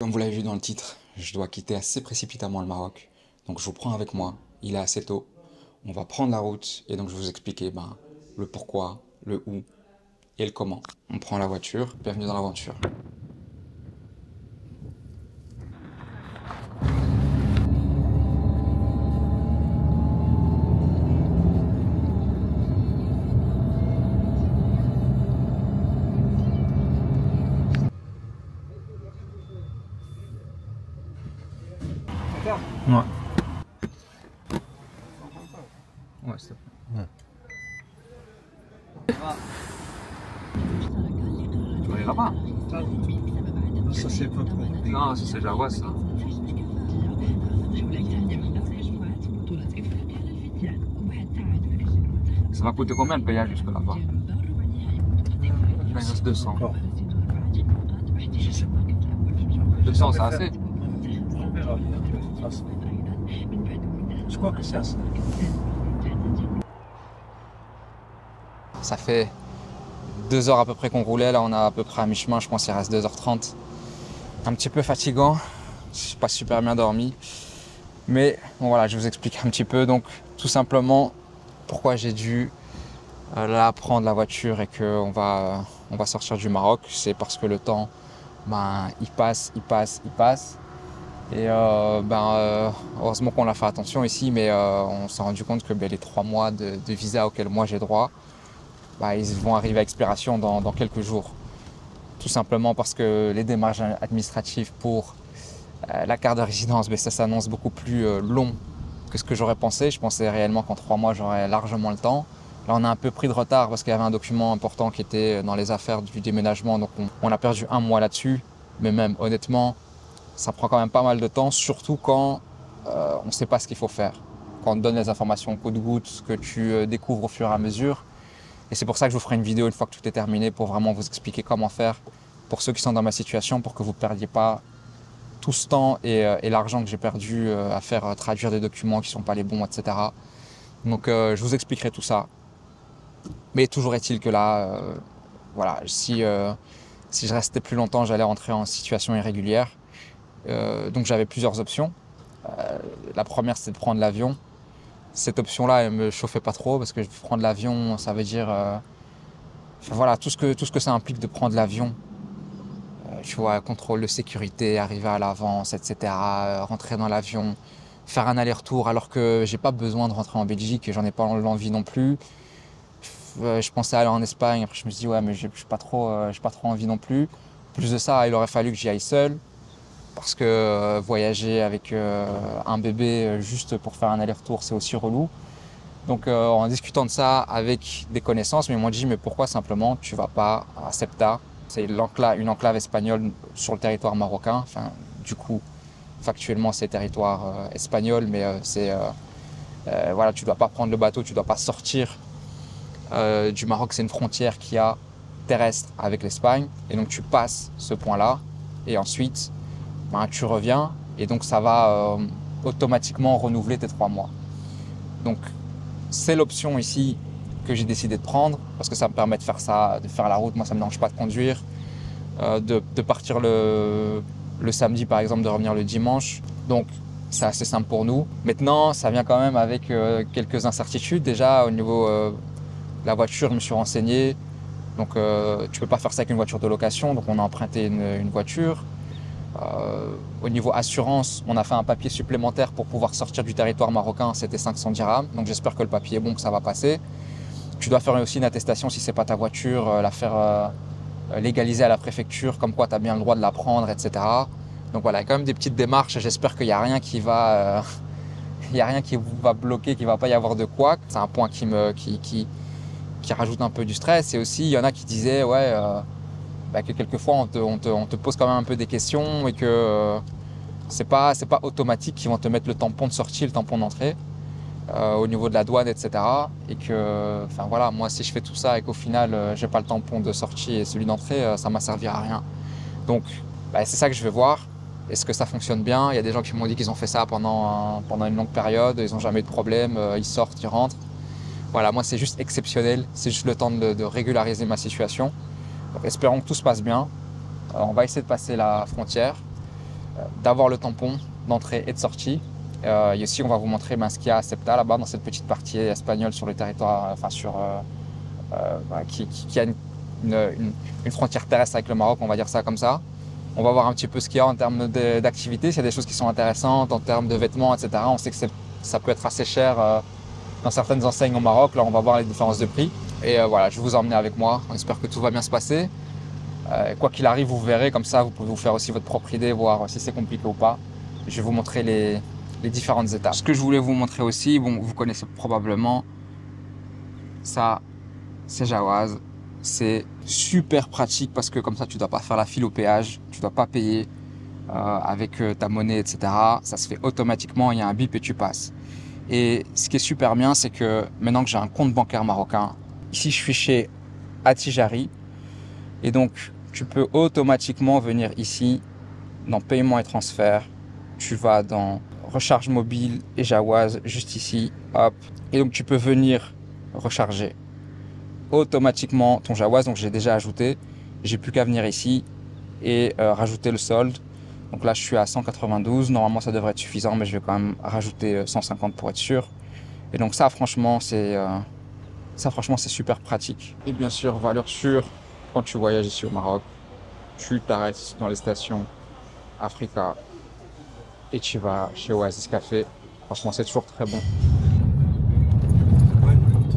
Comme vous l'avez vu dans le titre, je dois quitter assez précipitamment le Maroc. Donc je vous prends avec moi, il est assez tôt. On va prendre la route et donc je vais vous expliquer le pourquoi, le où et le comment. On prend la voiture, bienvenue dans l'aventure. Ouais. Ouais, s'il te plaît. Tu vas aller là-bas? Ça, c'est pas trop. Non, ça c'est Jawa ça. Ça va coûter combien le péage jusque là-bas? Il reste 200. 200 c'est assez? On verra bien. Je crois que c'est assez. Ça fait 2 heures à peu près qu'on roulait, là on est à peu près à mi-chemin, je pense qu'il reste 2h30. Un petit peu fatigant, je n'ai pas super bien dormi. Mais bon voilà, je vous explique un petit peu. Donc tout simplement pourquoi j'ai dû là prendre la voiture et qu'on va, on va sortir du Maroc. C'est parce que le temps, il passe. Et heureusement qu'on a fait attention ici, mais on s'est rendu compte que les 3 mois de visa auxquels moi j'ai droit, ils vont arriver à expiration dans quelques jours. Tout simplement parce que les démarches administratives pour la carte de résidence, ça s'annonce beaucoup plus long que ce que j'aurais pensé. Je pensais réellement qu'en 3 mois, j'aurais largement le temps. Là, on a un peu pris de retard parce qu'il y avait un document important qui était dans les affaires du déménagement. Donc, on a perdu 1 mois là-dessus. Mais même, honnêtement, ça prend quand même pas mal de temps, surtout quand on ne sait pas ce qu'il faut faire. Quand on te donne les informations au compte-gouttes, que tu découvres au fur et à mesure. Et c'est pour ça que je vous ferai une vidéo une fois que tout est terminé pour vraiment vous expliquer comment faire pour ceux qui sont dans ma situation, pour que vous ne perdiez pas tout ce temps et l'argent que j'ai perdu à faire traduire des documents qui ne sont pas les bons, etc. Donc je vous expliquerai tout ça. Mais toujours est-il que là, voilà, si je restais plus longtemps, j'allais rentrer en situation irrégulière. Donc j'avais plusieurs options. La première, c'est de prendre l'avion. Cette option-là, elle me chauffait pas trop parce que prendre l'avion, ça veut dire, voilà, tout ce que ça implique de prendre l'avion. Tu vois, contrôle de sécurité, arriver à l'avance, etc. Rentrer dans l'avion, faire un aller-retour alors que j'ai pas besoin de rentrer en Belgique et j'en ai pas l'envie non plus. Je pensais aller en Espagne, après je me suis dit ouais mais j'ai pas trop envie non plus. Plus de ça, il aurait fallu que j'y aille seul parce que voyager avec un bébé juste pour faire un aller-retour, c'est aussi relou. Donc en discutant de ça avec des connaissances, mais ils m'ont dit mais pourquoi simplement tu vas pas à Ceuta? C'est une enclave espagnole sur le territoire marocain. Enfin, du coup, factuellement, c'est territoire espagnol, mais voilà, tu dois pas prendre le bateau, tu dois pas sortir du Maroc. C'est une frontière qui a terrestre avec l'Espagne, et donc tu passes ce point-là, et ensuite, tu reviens, et donc ça va automatiquement renouveler tes 3 mois. Donc, c'est l'option ici que j'ai décidé de prendre parce que ça me permet de faire ça, de faire la route. Moi, ça me dérange pas de conduire, de partir le samedi par exemple, de revenir le dimanche. Donc, c'est assez simple pour nous. Maintenant, ça vient quand même avec quelques incertitudes. Déjà, au niveau de la voiture, je me suis renseigné. Donc, tu peux pas faire ça avec une voiture de location. Donc, on a emprunté une voiture. Au niveau assurance, on a fait un papier supplémentaire pour pouvoir sortir du territoire marocain, c'était 500 dirhams. Donc j'espère que le papier est bon, que ça va passer. Tu dois faire aussi une attestation si c'est pas ta voiture, la faire légaliser à la préfecture, comme quoi tu as bien le droit de la prendre, etc. Donc voilà, il y a quand même des petites démarches. J'espère qu'il n'y a rien qui va, il y a rien qui va bloquer, qu'il va pas y avoir de quoi. C'est un point qui rajoute un peu du stress. Et aussi, il y en a qui disaient ouais. Que quelquefois on te pose quand même un peu des questions et que c'est pas automatique qu'ils vont te mettre le tampon de sortie, le tampon d'entrée au niveau de la douane, etc. Et que, enfin voilà, moi si je fais tout ça et qu'au final j'ai pas le tampon de sortie et celui d'entrée, ça m'a servi à rien. Donc c'est ça que je vais voir. Est-ce que ça fonctionne bien? Il y a des gens qui m'ont dit qu'ils ont fait ça pendant une longue période, ils n'ont jamais eu de problème, ils sortent, ils rentrent. Voilà, moi c'est juste exceptionnel, c'est juste le temps de régulariser ma situation. Donc, espérons que tout se passe bien. On va essayer de passer la frontière. d'avoir le tampon d'entrée et de sortie. Et aussi, on va vous montrer ce qu'il y a à Ceuta, là-bas, dans cette petite partie espagnole sur le territoire, qui a une frontière terrestre avec le Maroc, on va dire ça comme ça. On va voir un petit peu ce qu'il y a en termes d'activités, s'il y a des choses qui sont intéressantes, en termes de vêtements, etc. On sait que ça peut être assez cher dans certaines enseignes au Maroc. Là, on va voir les différences de prix. Et voilà, je vais vous emmener avec moi. On espère que tout va bien se passer. Quoi qu'il arrive, vous verrez, comme ça, vous pouvez vous faire aussi votre propre idée, voir si c'est compliqué ou pas. Je vais vous montrer les différentes étapes. Ce que je voulais vous montrer aussi, bon, vous connaissez probablement, ça, c'est Jawaz. C'est super pratique parce que comme ça, tu ne dois pas faire la file au péage, tu ne dois pas payer avec ta monnaie, etc. Ça se fait automatiquement, il y a un bip et tu passes. Et ce qui est super bien, c'est que maintenant que j'ai un compte bancaire marocain, ici je suis chez Attijari, et donc tu peux automatiquement venir ici dans paiement et transfert. Tu vas dans recharge mobile et Jawaz, juste ici, hop. Et donc tu peux venir recharger automatiquement ton Jawaz. Donc j'ai déjà ajouté, j'ai plus qu'à venir ici et rajouter le solde. Donc là je suis à 192, normalement ça devrait être suffisant, mais je vais quand même rajouter 150 pour être sûr. Et donc ça franchement c'est super pratique. Et bien sûr, valeur sûre, quand tu voyages ici au Maroc, tu t'arrêtes dans les stations Africa et tu vas chez Oasis Café. Franchement, c'est toujours très bon. Pas une route.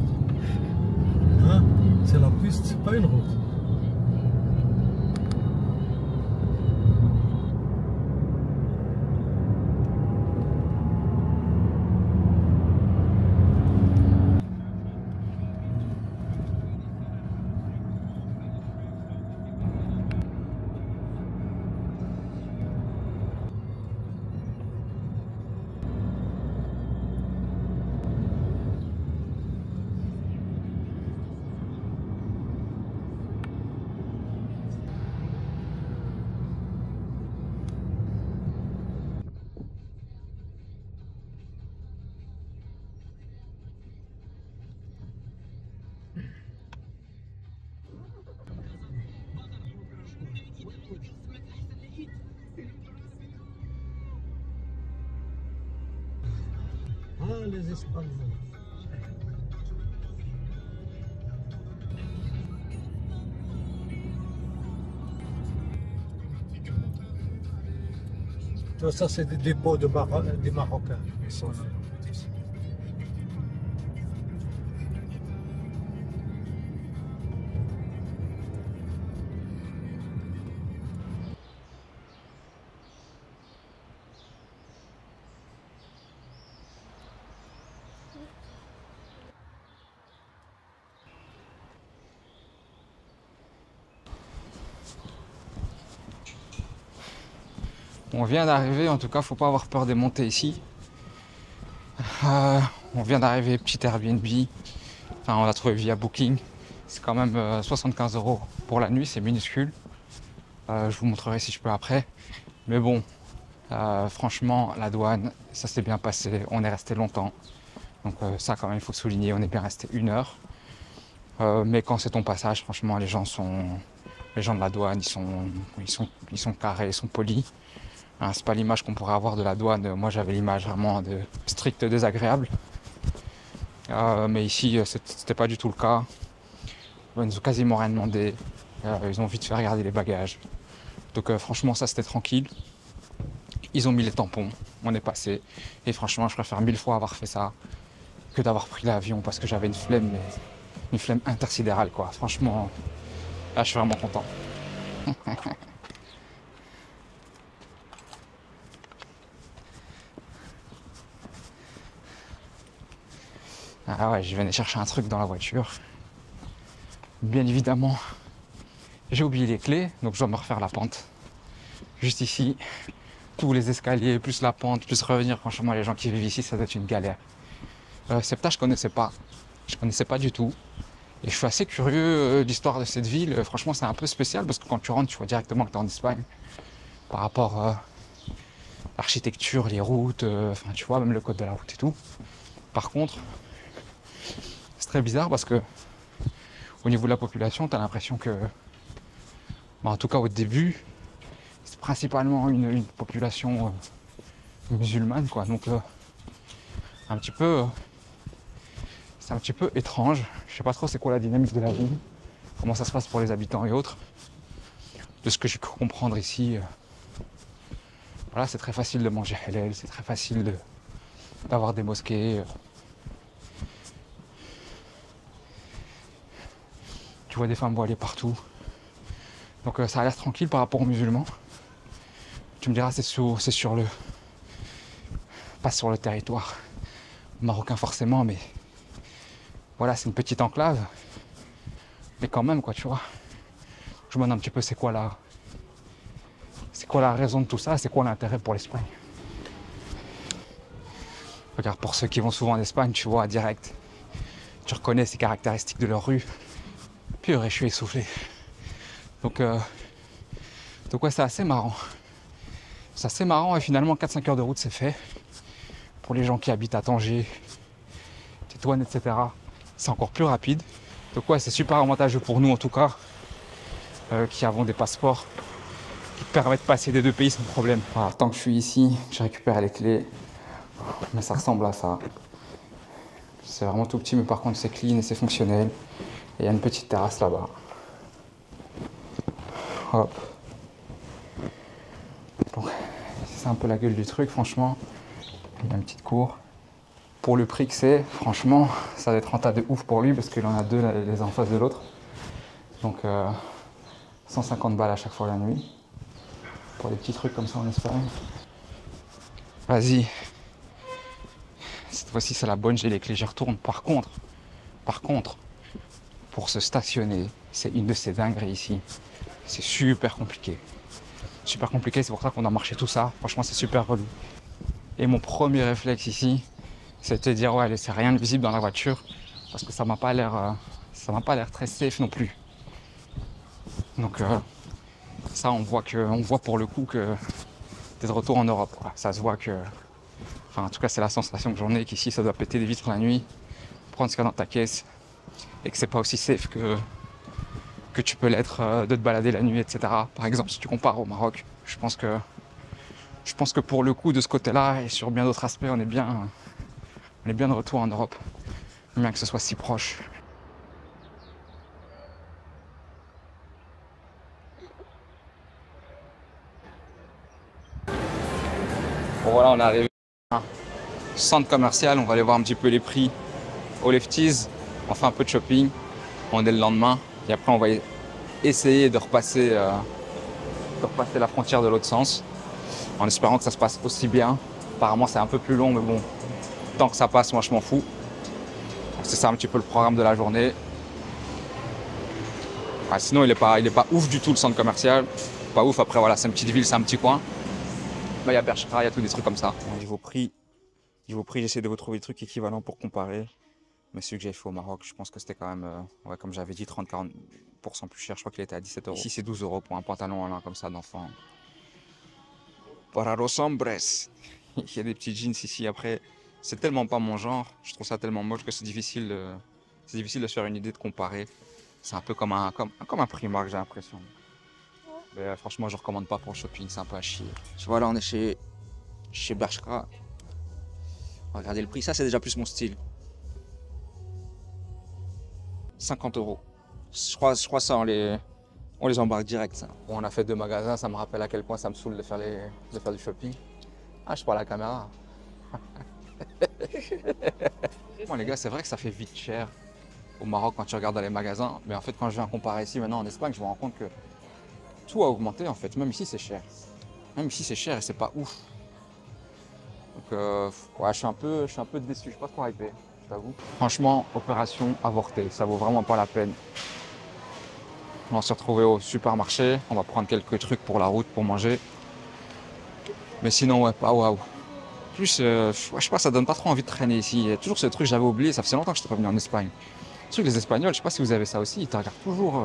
Hein? C'est la piste, c'est pas une route. Ah, les Espagnols. Tout ça, c'est des dépôts des Marocains. Ils sont faits. On vient d'arriver, en tout cas, faut pas avoir peur des montées ici. On vient d'arriver, petit Airbnb. Enfin, on l'a trouvé via Booking. C'est quand même 75 € pour la nuit, c'est minuscule. Je vous montrerai si je peux après. Mais bon, franchement, la douane, ça s'est bien passé. On est resté longtemps. Donc ça, quand même, il faut souligner, on est bien resté 1 heure. Mais quand c'est ton passage, franchement, les gens de la douane, ils sont carrés, ils sont polis. Hein, c'est pas l'image qu'on pourrait avoir de la douane. Moi, j'avais l'image vraiment de strict désagréable. Mais ici, c'était pas du tout le cas. Ils nous ont quasiment rien demandé. Ils ont vite fait regarder les bagages. Donc franchement, ça c'était tranquille. Ils ont mis les tampons, on est passé. Et franchement, je préfère 1000 fois avoir fait ça que d'avoir pris l'avion parce que j'avais une flemme intersidérale, quoi. Franchement, là, je suis vraiment content. Ah ouais, je venais chercher un truc dans la voiture. Bien évidemment, j'ai oublié les clés, donc je dois me refaire la pente. Juste ici, tous les escaliers, plus la pente, plus revenir. Franchement, les gens qui vivent ici, ça doit être une galère. Ceuta, je connaissais pas. Je connaissais pas du tout. Et je suis assez curieux de l'histoire de cette ville. Franchement, c'est un peu spécial parce que quand tu rentres, tu vois directement que tu es en Espagne. Par rapport à l'architecture, les routes, enfin, tu vois, même le code de la route et tout. Par contre, c'est très bizarre parce que au niveau de la population, tu as l'impression que, en tout cas au début, principalement une population musulmane, quoi. Donc un petit peu, c'est un petit peu étrange. Je sais pas trop c'est quoi la dynamique de la ville, comment ça se passe pour les habitants et autres. De ce que j'ai pu comprendre ici, voilà, c'est très facile de manger halal, c'est très facile d'avoir des mosquées. Tu vois des femmes voilées partout. Donc ça a l'air tranquille par rapport aux musulmans. Tu me diras, c'est sur le... pas sur le territoire marocain forcément, mais voilà, c'est une petite enclave. Mais quand même, quoi, tu vois. Je me demande un petit peu c'est quoi la raison de tout ça, c'est quoi l'intérêt pour l'Espagne. Regarde, pour ceux qui vont souvent en Espagne, tu vois, direct, tu reconnais ces caractéristiques de leur rue. Purée, je suis essoufflé. Donc ouais, c'est assez marrant. C'est assez marrant et finalement 4-5 heures de route c'est fait. Pour les gens qui habitent à Tanger, Tétouan, etc. C'est encore plus rapide. Donc ouais, c'est super avantageux pour nous en tout cas, qui avons des passeports qui permettent de passer des deux pays sans problème. Voilà, tant que je suis ici, je récupère les clés. Mais ça ressemble à ça. C'est vraiment tout petit, mais par contre c'est clean et c'est fonctionnel. Et il y a une petite terrasse là-bas. Hop. Donc, c'est un peu la gueule du truc, franchement. Il y a une petite cour. Pour le prix que c'est, franchement, ça va être rentable de ouf pour lui parce qu'il en a deux les uns en face de l'autre. Donc 150 balles à chaque fois la nuit. Pour des petits trucs comme ça en Espagne. Vas-y. Cette fois-ci c'est la bonne, j'ai les clés, j'y retourne. Par contre, pour se stationner, c'est une de ces dingueries ici. C'est super compliqué. Super compliqué, c'est pour ça qu'on a marché tout ça. Franchement, c'est super relou. Et mon premier réflexe ici, c'était de dire ouais, laissez rien de visible dans la voiture parce que ça m'a pas l'air très safe non plus. Donc ça, on voit pour le coup que t'es de retour en Europe, quoi. Ça se voit que, enfin en tout cas c'est la sensation que j'en ai, qu'ici ça doit péter des vitres la nuit, prendre ce qu'il y a dans ta caisse et que c'est pas aussi safe que tu peux l'être de te balader la nuit, etc. Par exemple, si tu compares au Maroc, je pense que pour le coup de ce côté-là et sur bien d'autres aspects, on est bien de retour en Europe, bien que ce soit si proche. Bon voilà, on est arrivé à un centre commercial, on va aller voir un petit peu les prix aux lefties, on fait un peu de shopping, on est le lendemain, et après on va essayer de repasser la frontière de l'autre sens, en espérant que ça se passe aussi bien. Apparemment c'est un peu plus long, mais bon, tant que ça passe, moi je m'en fous. C'est ça un petit peu le programme de la journée. Ah, sinon il est pas ouf du tout le centre commercial, pas ouf. Après voilà, c'est une petite ville, c'est un petit coin. Mais il y a Bershka, il y a tous des trucs comme ça. Niveau prix, j'essaie de vous trouver des trucs équivalents pour comparer. Mais celui que j'ai fait au Maroc, je pense que c'était quand même, ouais, comme j'avais dit, 30-40% plus cher. Je crois qu'il était à 17 €. Ici, c'est 12 € pour un pantalon là, comme ça d'enfant. Para los hombres. Il y a des petits jeans ici. Après, c'est tellement pas mon genre. Je trouve ça tellement moche que c'est difficile de se faire une idée de comparer. C'est un peu comme un Primark, j'ai l'impression. Mais franchement, je recommande pas pour le shopping, c'est un peu à chier. Voilà, on est chez Bershka. Regardez le prix, ça c'est déjà plus mon style. 50 €. Je crois ça, on les embarque direct. Ça. Bon, on a fait 2 magasins, ça me rappelle à quel point ça me saoule de faire du shopping. Ah, je parle à la caméra. Bon, les gars, c'est vrai que ça fait vite cher au Maroc quand tu regardes dans les magasins. Mais en fait, quand je viens comparer ici maintenant en Espagne, je me rends compte que tout a augmenté en fait. Même ici, c'est cher. Même ici, c'est cher et c'est pas ouf. Donc, ouais, je suis un peu déçu. Je suis pas trop hypé, je t'avoue. Franchement, opération avortée. Ça vaut vraiment pas la peine. On va se retrouver au supermarché. On va prendre quelques trucs pour la route, pour manger. Mais sinon, ouais, pas waouh. Plus, ouais, je sais pas, ça donne pas trop envie de traîner ici. Il y a toujours ce truc que j'avais oublié. Ça faisait longtemps que je n'étais pas venu en Espagne. Surtout que les Espagnols, je sais pas si vous avez ça aussi, ils te regardent toujours.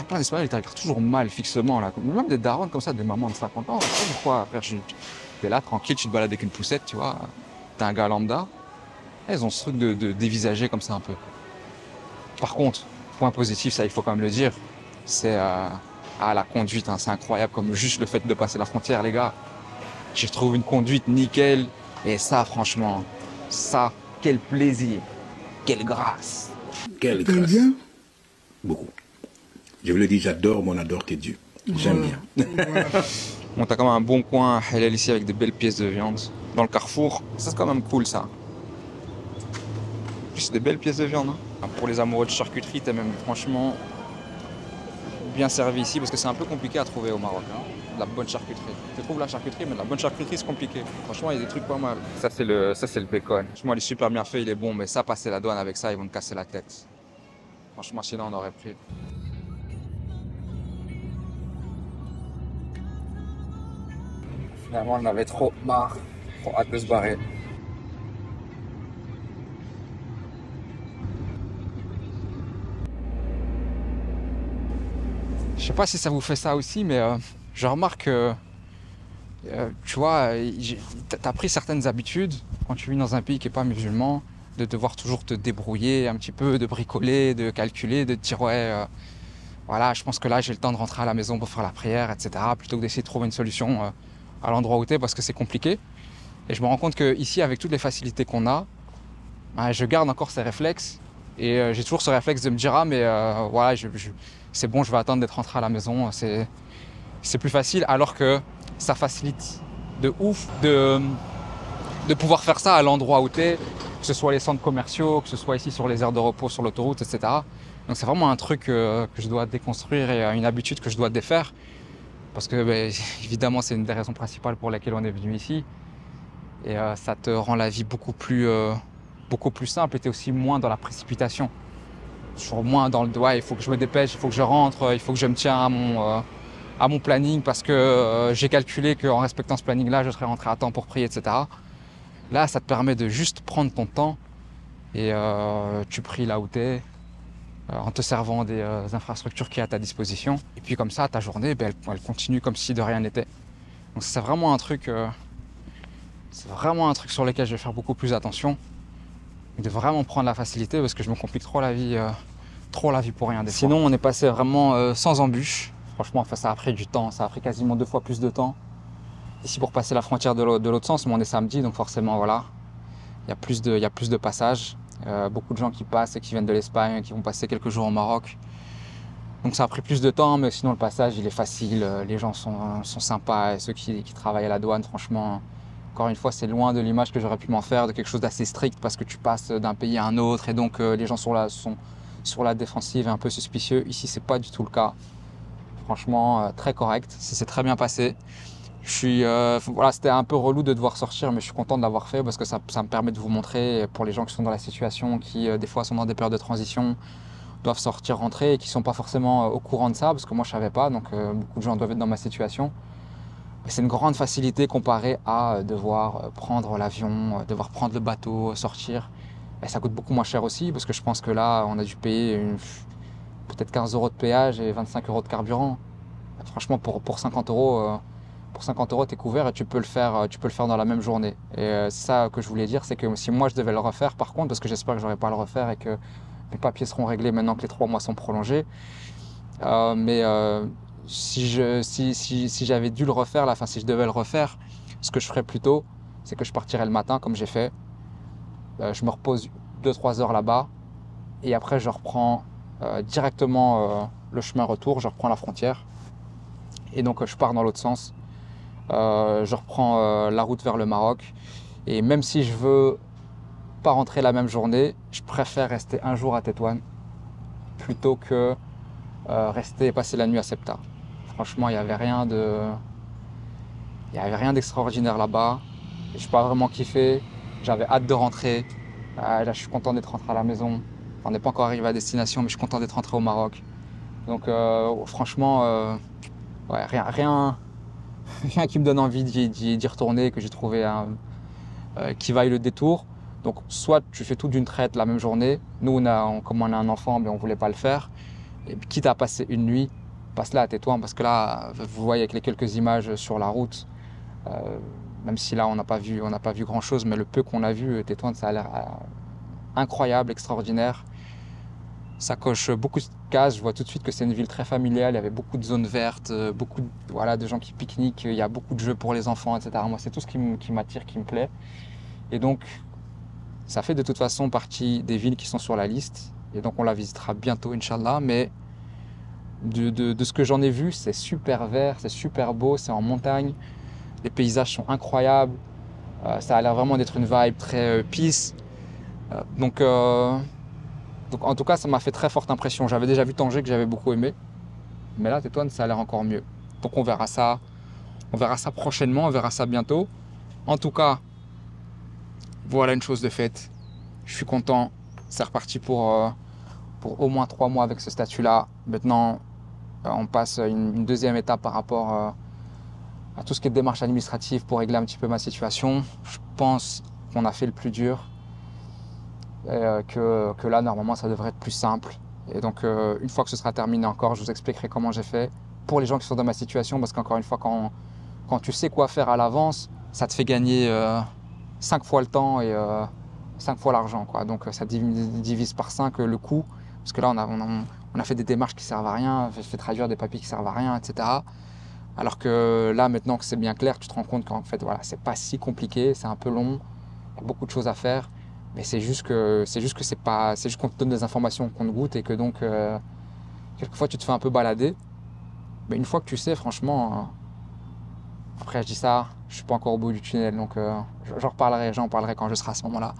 Plein d'Espagnols, ils te regardent toujours mal, fixement. Là. Même des darons comme ça, des mamans de 50 ans. Je sais pas pourquoi. Frère, t'es là, tranquille, tu te balades avec une poussette, tu vois. T'es un gars lambda. Elles ont ce truc de dévisager comme ça un peu. Par contre, point positif, ça il faut quand même le dire, c'est Ah, la conduite, hein, c'est incroyable, comme juste le fait de passer la frontière, les gars. Je trouve une conduite nickel. Et ça, franchement, ça, quel plaisir, quelle grâce. Quelle grâce. Bien? Beaucoup. Je vous le dis, j'adore, mais on adore tes dieux. J'aime bien. Bon, t'as quand même un bon coin halal ici avec des belles pièces de viande. Dans le carrefour, ça c'est quand même cool ça. C'est des belles pièces de viande. Hein. Pour les amoureux de charcuterie, t'es même franchement bien servi ici parce que c'est un peu compliqué à trouver au Maroc. Hein. De la bonne charcuterie. Tu trouves la charcuterie, mais de la bonne charcuterie c'est compliqué. Franchement, il y a des trucs pas mal. Ça c'est le bacon. Franchement, il est super bien fait, il est bon, mais ça, passer la douane avec ça, ils vont te casser la tête. Franchement, sinon on aurait pris. Finalement, on avait trop marre, trop hâte de se barrer. Je sais pas si ça vous fait ça aussi, mais je remarque que, tu vois, t'as pris certaines habitudes quand tu vis dans un pays qui n'est pas musulman, de devoir toujours te débrouiller un petit peu, de bricoler, de calculer, de te dire ouais, voilà, je pense que là j'ai le temps de rentrer à la maison pour faire la prière, etc. Plutôt que d'essayer de trouver une solution à l'endroit où t'es parce que c'est compliqué. Et je me rends compte qu'ici, avec toutes les facilités qu'on a, bah, je garde encore ces réflexes. Et j'ai toujours ce réflexe de me dire ah mais voilà, c'est bon, je vais attendre d'être rentré à la maison, c'est plus facile, alors que ça facilite de ouf de pouvoir faire ça à l'endroit où tu es, que ce soit les centres commerciaux, que ce soit ici sur les aires de repos, sur l'autoroute, etc. Donc c'est vraiment un truc que je dois déconstruire et une habitude que je dois défaire. Parce que évidemment, c'est une des raisons principales pour lesquelles on est venu ici. Et ça te rend la vie beaucoup plus simple et tu es aussi moins dans la précipitation. Toujours moins dans le doigt, il faut que je me dépêche, il faut que je rentre, il faut que je me tienne à mon planning parce que j'ai calculé qu'en respectant ce planning-là, je serai rentré à temps pour prier, etc. Là, ça te permet de juste prendre ton temps et tu pries là où tu es, en te servant des infrastructures qui sont à ta disposition. Et puis comme ça, ta journée, elle continue comme si de rien n'était. Donc c'est vraiment un truc sur lequel je vais faire beaucoup plus attention. De vraiment prendre la facilité parce que je me complique trop la vie pour rien. Sinon, on est passé vraiment sans embûche. Franchement, ça a pris du temps, ça a pris quasiment 2 fois plus de temps. Ici, pour passer la frontière de l'autre sens, mais on est samedi, donc forcément, voilà, il y a plus de passages. Beaucoup de gens qui passent et qui viennent de l'Espagne, qui vont passer quelques jours au Maroc. Donc ça a pris plus de temps, mais sinon le passage, il est facile. Les gens sont sympas et ceux qui travaillent à la douane, franchement, encore une fois, c'est loin de l'image que j'aurais pu m'en faire, de quelque chose d'assez strict parce que tu passes d'un pays à un autre et donc les gens sont sur la défensive et un peu suspicieux. Ici, c'est pas du tout le cas. Franchement, très correct. Ça s'est très bien passé. Voilà, c'était un peu relou de devoir sortir, mais je suis content de l'avoir fait parce que ça me permet de vous montrer pour les gens qui sont dans la situation, qui des fois sont dans des périodes de transition, doivent sortir, rentrer et qui sont pas forcément au courant de ça parce que moi je savais pas, donc beaucoup de gens doivent être dans ma situation. C'est une grande facilité comparée à devoir prendre l'avion, devoir prendre le bateau, sortir. Et ça coûte beaucoup moins cher aussi parce que je pense que là, on a dû payer peut-être 15 € de péage et 25 € de carburant. Franchement, pour 50 €, tu es couvert et tu peux le faire dans la même journée. Et c'est ça que je voulais dire, c'est que si moi je devais le refaire par contre, parce que j'espère que je n'aurai pas à le refaire et que mes papiers seront réglés maintenant que les 3 mois sont prolongés, si j'avais dû le refaire, si je devais le refaire, ce que je ferais plutôt, c'est que je partirais le matin comme j'ai fait. Je me repose 2-3 heures là-bas et après je reprends directement le chemin retour, je reprends la frontière et donc je pars dans l'autre sens. Je reprends la route vers le Maroc et même si je veux pas rentrer la même journée, je préfère rester un jour à Tétouan plutôt que rester et passer la nuit à Ceuta. Franchement, il n'y avait rien d'extraordinaire là-bas. Je n'ai pas vraiment kiffé. J'avais hâte de rentrer. Là, je suis content d'être rentré à la maison. On n'est pas encore arrivé à destination, mais je suis content d'être rentré au Maroc. Donc, franchement, ouais, rien qui me donne envie d'y retourner, que j'ai trouvé qui vaille le détour. Donc, soit tu fais tout d'une traite la même journée. Nous, comme on a un enfant, mais on ne voulait pas le faire. Et quitte à passer une nuit, passe-la à Tétouan parce que là, vous voyez avec les quelques images sur la route, même si là on n'a pas vu grand chose, mais le peu qu'on a vu, Tétouan, ça a l'air incroyable, extraordinaire. Ça coche Kaz, je vois tout de suite que c'est une ville très familiale. Il y avait beaucoup de zones vertes, beaucoup de, voilà, de gens qui pique-niquent. Il y a beaucoup de jeux pour les enfants, etc. Moi, c'est tout ce qui m'attire, qui me plaît. Et donc, ça fait de toute façon partie des villes qui sont sur la liste. Et donc, on la visitera bientôt, Inch'Allah. Mais de ce que j'en ai vu, c'est super vert, c'est super beau, c'est en montagne. Les paysages sont incroyables. Ça a l'air vraiment d'être une vibe très peace. Donc, en tout cas, ça m'a fait très forte impression. J'avais déjà vu Tanger que j'avais beaucoup aimé. Mais là, Tétouan, ça a l'air encore mieux. Donc on verra ça. On verra ça prochainement, on verra ça bientôt. En tout cas, voilà une chose de faite. Je suis content. C'est reparti pour au moins 3 mois avec ce statut-là. Maintenant, on passe une deuxième étape par rapport à tout ce qui est démarche administrative pour régler un petit peu ma situation. Je pense qu'on a fait le plus dur. Et que là, normalement, ça devrait être plus simple. Et donc, une fois que ce sera terminé encore, je vous expliquerai comment j'ai fait pour les gens qui sont dans ma situation. Parce qu'encore une fois, quand tu sais quoi faire à l'avance, ça te fait gagner 5 fois le temps et 5 fois l'argent, quoi. Donc, ça divise par 5 le coût. Parce que là, on a fait des démarches qui servent à rien, fait traduire des papiers qui servent à rien, etc. Alors que là, maintenant que c'est bien clair, tu te rends compte qu'en fait, voilà, c'est pas si compliqué, c'est un peu long, il y a beaucoup de choses à faire. Mais c'est juste qu'on te donne des informations qu'on te goûte et que donc quelquefois tu te fais un peu balader. Mais une fois que tu sais, franchement, après je dis ça, je suis pas encore au bout du tunnel, donc j'en parlerai quand je serai à ce moment-là.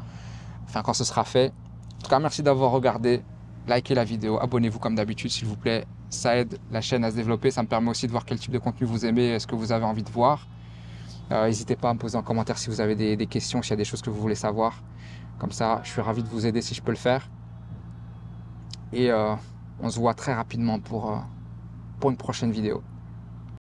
Enfin, quand ce sera fait. En tout cas, merci d'avoir regardé, likez la vidéo, abonnez-vous comme d'habitude s'il vous plaît. Ça aide la chaîne à se développer, ça me permet aussi de voir quel type de contenu vous aimez, ce que vous avez envie de voir. N'hésitez pas à me poser en commentaire si vous avez des questions, s'il y a des choses que vous voulez savoir. Comme ça, je suis ravi de vous aider si je peux le faire. Et on se voit très rapidement pour une prochaine vidéo.